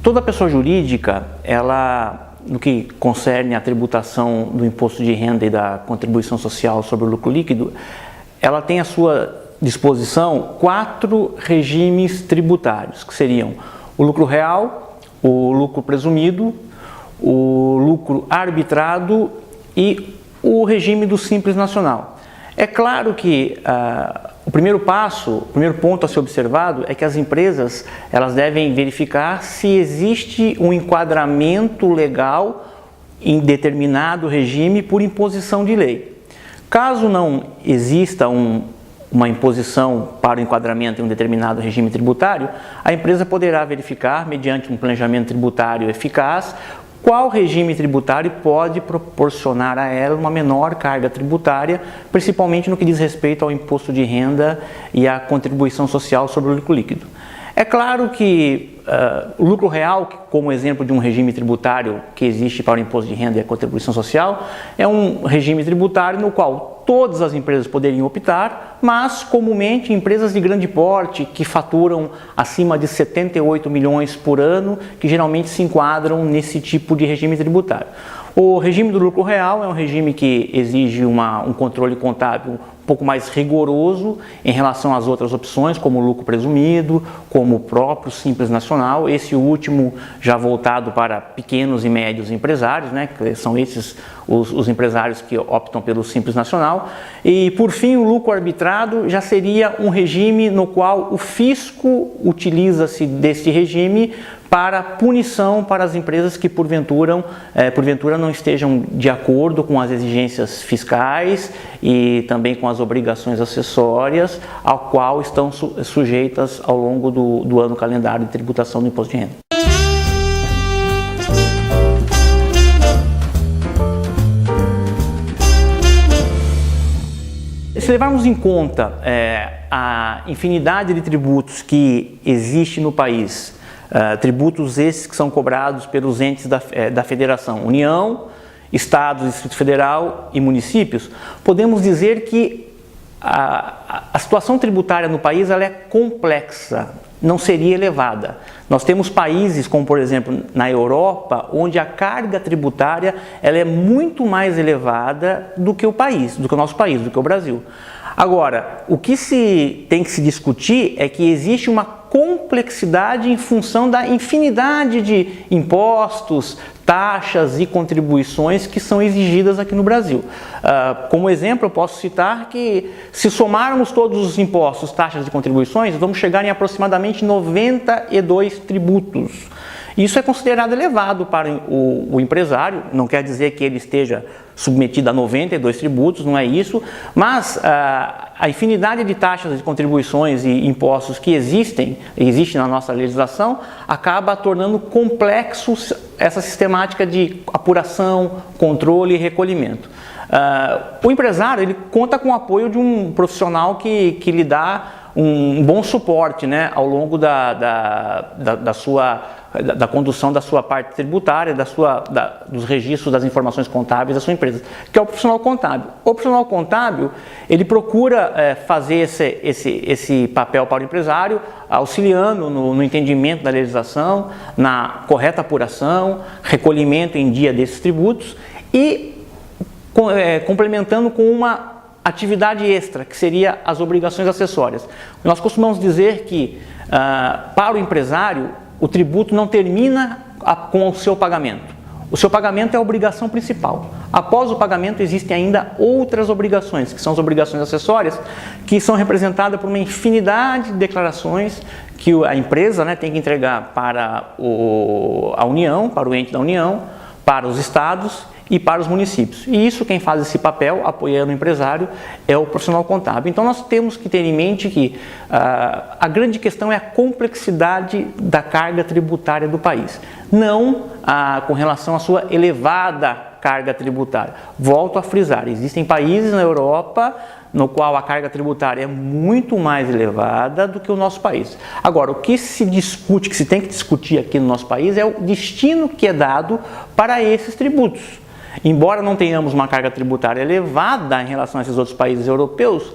Toda pessoa jurídica, ela, no que concerne a tributação do imposto de renda e da contribuição social sobre o lucro líquido, ela tem à sua disposição 4 regimes tributários, que seriam o lucro real, o lucro presumido, o lucro arbitrado e o regime do Simples Nacional. É claro que o primeiro ponto a ser observado é que as empresas elas devem verificar se existe um enquadramento legal em determinado regime por imposição de lei. Caso não exista uma imposição para o enquadramento em um determinado regime tributário, a empresa poderá verificar, mediante um planejamento tributário eficaz, qual regime tributário pode proporcionar a ela uma menor carga tributária, principalmente no que diz respeito ao imposto de renda e à contribuição social sobre o lucro líquido. É claro que o lucro real, como exemplo de um regime tributário que existe para o imposto de renda e a contribuição social, é um regime tributário no qual todas as empresas poderiam optar, mas comumente empresas de grande porte que faturam acima de 78 milhões por ano, que geralmente se enquadram nesse tipo de regime tributário. O regime do lucro real é um regime que exige um controle contábil um pouco mais rigoroso em relação às outras opções, como o lucro presumido, como o próprio Simples Nacional, esse último já voltado para pequenos e médios empresários, né, que são esses os empresários que optam pelo Simples Nacional. E, por fim, o lucro arbitrado já seria um regime no qual o fisco utiliza-se desse regime para punição para as empresas que porventura não estejam de acordo com as exigências fiscais e também com as obrigações acessórias ao qual estão sujeitas ao longo do ano calendário de tributação do imposto de renda. Se levarmos em conta a infinidade de tributos que existe no país, tributos esses que são cobrados pelos entes da Federação, União, Estados, Distrito Federal e municípios, podemos dizer que a situação tributária no país ela é complexa, não seria elevada. Nós temos países como, por exemplo, na Europa, onde a carga tributária ela é muito mais elevada do que o nosso país, do que o Brasil. Agora, o que tem que se discutir é que existe uma complexidade em função da infinidade de impostos, taxas e contribuições que são exigidas aqui no Brasil. Como exemplo, eu posso citar que se somarmos todos os impostos, taxas e contribuições, vamos chegar em aproximadamente 92 tributos. Isso é considerado elevado para o empresário, não quer dizer que ele esteja submetido a 92 tributos, não é isso, mas a infinidade de taxas, de contribuições e impostos que existem na nossa legislação, acaba tornando complexo essa sistemática de apuração, controle e recolhimento. O empresário ele conta com o apoio de um profissional que lhe dá um bom suporte, né, ao longo da condução da sua parte tributária, dos registros das informações contábeis da sua empresa, que é o profissional contábil. O profissional contábil, ele procura fazer esse papel para o empresário, auxiliando no entendimento da legislação, na correta apuração, recolhimento em dia desses tributos e complementando com uma atividade extra, que seria as obrigações acessórias. Nós costumamos dizer que, para o empresário, o tributo não termina com o seu pagamento. O seu pagamento é a obrigação principal. Após o pagamento, existem ainda outras obrigações, que são as obrigações acessórias, que são representadas por uma infinidade de declarações que a empresa, né, tem que entregar para a União, para o ente da União, para os estados e para os municípios. E isso, quem faz esse papel, apoiando o empresário, é o profissional contábil. Então, nós temos que ter em mente que a grande questão é a complexidade da carga tributária do país, não com relação à sua elevada carga tributária. Volto a frisar, existem países na Europa no qual a carga tributária é muito mais elevada do que o nosso país. Agora, o que se discute, que se tem que discutir aqui no nosso país é o destino que é dado para esses tributos. Embora não tenhamos uma carga tributária elevada em relação a esses outros países europeus,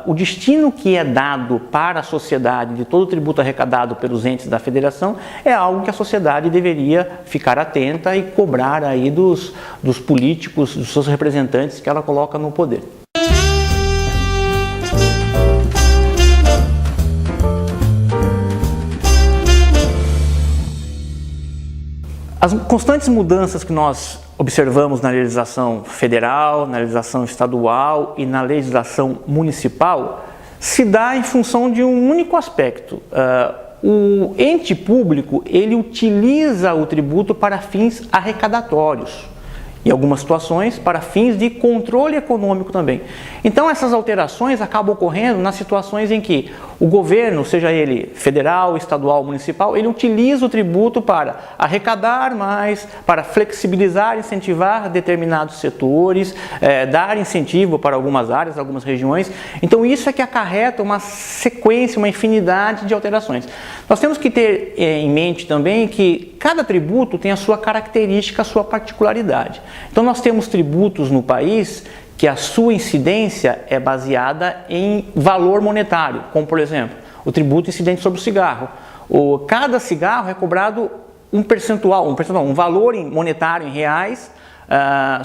o destino que é dado para a sociedade de todo o tributo arrecadado pelos entes da federação é algo que a sociedade deveria ficar atenta e cobrar aí dos políticos, dos seus representantes que ela coloca no poder. As constantes mudanças que nós observamos na legislação federal, na legislação estadual e na legislação municipal se dá em função de um único aspecto. O ente público, ele utiliza o tributo para fins arrecadatórios. Em algumas situações, para fins de controle econômico também. Então, essas alterações acabam ocorrendo nas situações em que o governo, seja ele federal, estadual, municipal, ele utiliza o tributo para arrecadar mais, para flexibilizar, incentivar determinados setores, dar incentivo para algumas áreas, algumas regiões. Então, isso é que acarreta uma sequência, uma infinidade de alterações. Nós temos que ter em mente também que cada tributo tem a sua característica, a sua particularidade. Então, nós temos tributos no país que a sua incidência é baseada em valor monetário, como, por exemplo, o tributo incidente sobre o cigarro. Cada cigarro é cobrado um valor monetário em reais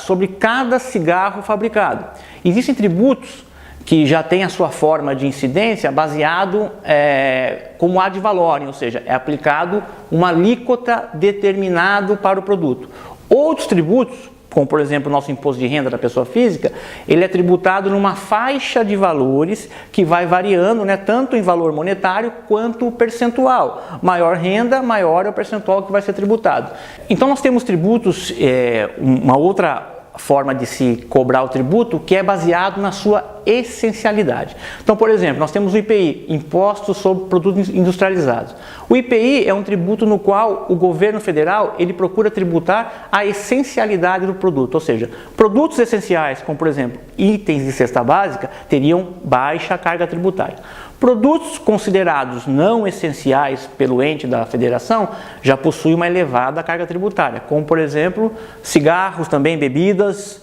sobre cada cigarro fabricado. Existem tributos que já tem a sua forma de incidência baseado como ad valorem, ou seja, é aplicado uma alíquota determinado para o produto. Outros tributos, como por exemplo o nosso imposto de renda da pessoa física, ele é tributado numa faixa de valores que vai variando, tanto em valor monetário quanto percentual. Maior renda, maior é o percentual que vai ser tributado. Então nós temos tributos, uma outra forma de se cobrar o tributo que é baseado na sua essencialidade. Então, por exemplo, nós temos o IPI, Imposto sobre Produtos Industrializados. O IPI é um tributo no qual o governo federal ele procura tributar a essencialidade do produto, ou seja, produtos essenciais, como por exemplo, itens de cesta básica, teriam baixa carga tributária. Produtos considerados não essenciais pelo ente da federação já possuem uma elevada carga tributária, como por exemplo, cigarros, também bebidas,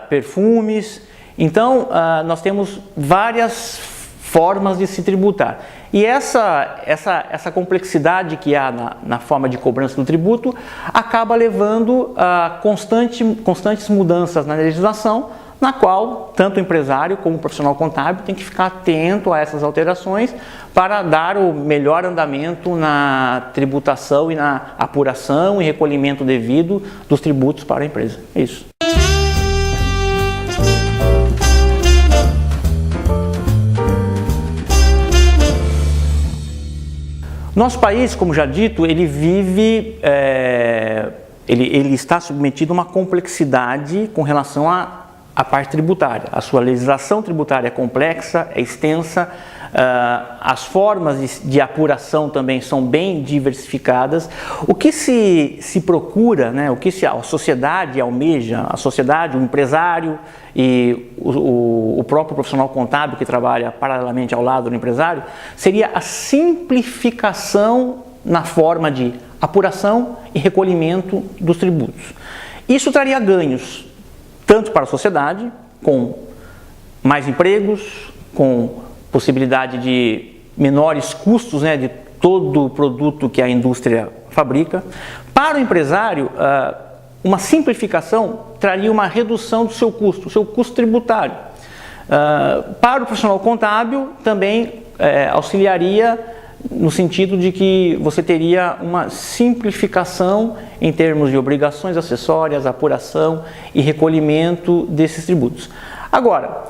perfumes. Então, nós temos várias formas de se tributar. E essa complexidade que há na forma de cobrança do tributo acaba levando a constantes mudanças na legislação, na qual tanto o empresário como o profissional contábil tem que ficar atento a essas alterações para dar o melhor andamento na tributação e na apuração e recolhimento devido dos tributos para a empresa. É isso. Nosso país, como já dito, ele vive, ele está submetido a uma complexidade com relação à parte tributária. A sua legislação tributária é complexa, é extensa, as formas de apuração também são bem diversificadas. O que se procura, o que a sociedade almeja, a sociedade, o empresário e o próprio profissional contábil que trabalha paralelamente ao lado do empresário, seria a simplificação na forma de apuração e recolhimento dos tributos. Isso traria ganhos, tanto para a sociedade, com mais empregos, com possibilidade de menores custos de todo o produto que a indústria fabrica. Para o empresário, uma simplificação traria uma redução do seu custo tributário. Para o profissional contábil, também auxiliaria no sentido de que você teria uma simplificação em termos de obrigações acessórias, apuração e recolhimento desses tributos. Agora,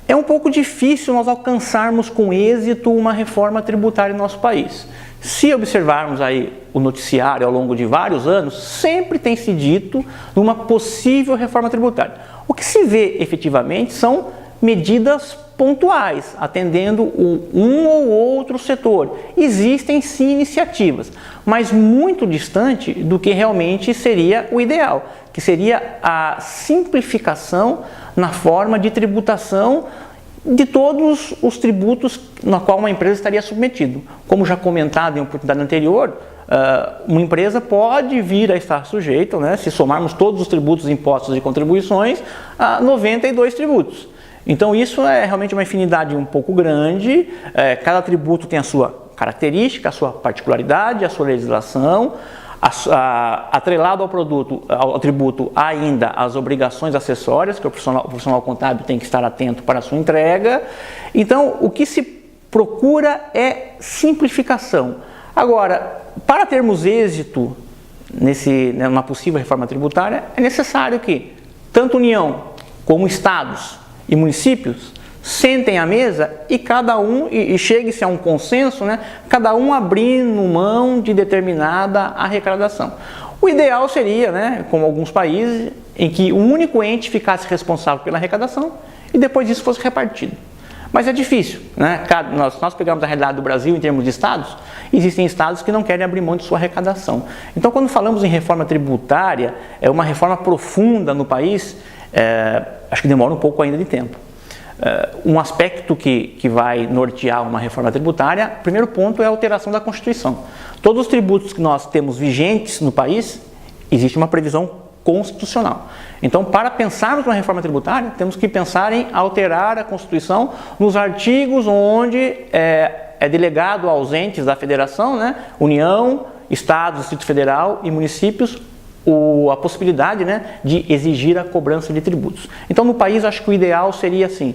é um pouco difícil nós alcançarmos com êxito uma reforma tributária no nosso país. Se observarmos aí o noticiário ao longo de vários anos, sempre tem se dito numa possível reforma tributária. O que se vê efetivamente são medidas pontuais, atendendo um ou outro setor. Existem sim iniciativas, mas muito distante do que realmente seria o ideal, que seria a simplificação na forma de tributação de todos os tributos na qual uma empresa estaria submetida. Como já comentado em oportunidade anterior, uma empresa pode vir a estar sujeita, né, se somarmos todos os tributos, impostos e contribuições, a 92 tributos. Então isso é realmente uma infinidade um pouco grande, cada tributo tem a sua característica, a sua particularidade, a sua legislação, atrelado ao tributo ainda as obrigações acessórias que o profissional contábil tem que estar atento para a sua entrega. Então o que se procura é simplificação. Agora, para termos êxito numa possível reforma tributária, é necessário que tanto União como Estados e municípios sentem à mesa e cada um, e chegue-se a um consenso, né, cada um abrindo mão de determinada arrecadação. O ideal seria, né, como alguns países, em que um único ente ficasse responsável pela arrecadação e depois disso fosse repartido. Mas é difícil, né? Nós pegamos a realidade do Brasil em termos de estados, existem estados que não querem abrir mão de sua arrecadação. Então, quando falamos em reforma tributária, é uma reforma profunda no país, acho que demora um pouco ainda de tempo. Um aspecto que vai nortear uma reforma tributária, o primeiro ponto é a alteração da Constituição. Todos os tributos que nós temos vigentes no país, existe uma previsão constitucional. Então, para pensarmos uma reforma tributária, temos que pensar em alterar a Constituição nos artigos onde é delegado aos entes da Federação, né, União, Estados, Distrito Federal e municípios, a possibilidade, né, de exigir a cobrança de tributos. Então, no país, acho que o ideal seria assim,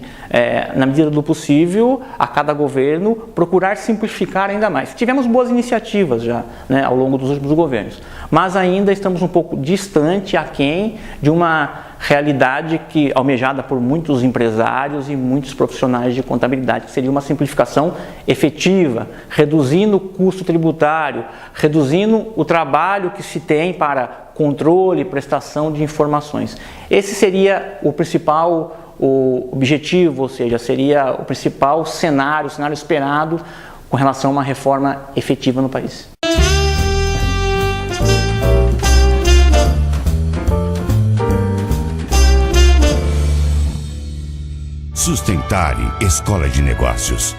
na medida do possível, a cada governo procurar simplificar ainda mais. Tivemos boas iniciativas já, né, ao longo dos últimos governos, mas ainda estamos um pouco distante, aquém de uma realidade almejada por muitos empresários e muitos profissionais de contabilidade, que seria uma simplificação efetiva, reduzindo o custo tributário, reduzindo o trabalho que se tem para controle e prestação de informações. Esse seria o principal objetivo, ou seja, seria o principal cenário esperado com relação a uma reforma efetiva no país. Sustentare Escola de Negócios.